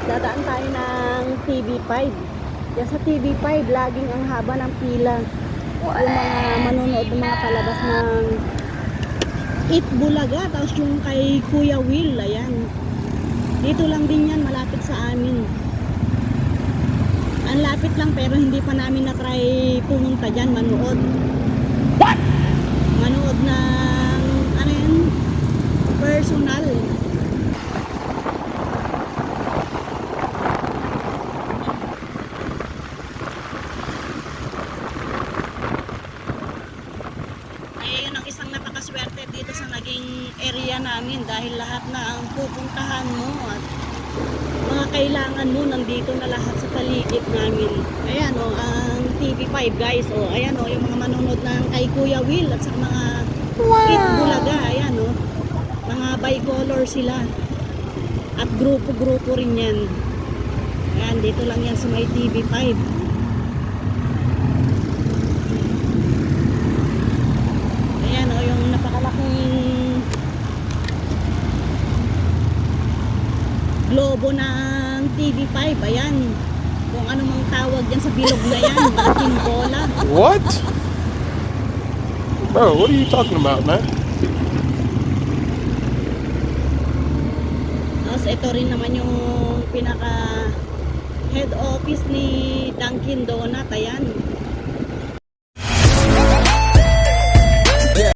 dadaan tayo ng TV5. Yan sa TV5, laging ang haba ng pila. Yung mga manonood ng mga palabas ng Eat Bulaga, tapos yung kay Kuya Will, ayan. Dito lang din yan, malapit sa amin. Ang lapit lang pero hindi pa namin na-try pumunta dyan, manood. What? Manood ng, ano yun, personal. Ayun ang isang napakaswerte dito sa naging area namin dahil lahat na ang pupuntahan mo at mga kailangan mo nandito na lahat sa paligid namin. Ayan o, ang TV5 guys. O, ayan o, yung mga manonood ng kay Kuya Will at sa mga Eat Bulaga. Ayan o, mga bicolor sila. At grupo-grupo rin yan. Ayan, dito lang yan sa may TV5. Ayan o, yung napakalaking globo ng TV5, ayan. Kung ano mang tawag dyan sa bilog na yan, malaking bola. What? Bro, what are you talking about, man? Tapos ito rin naman yung pinaka head office ni Dunkin Donut, ayan.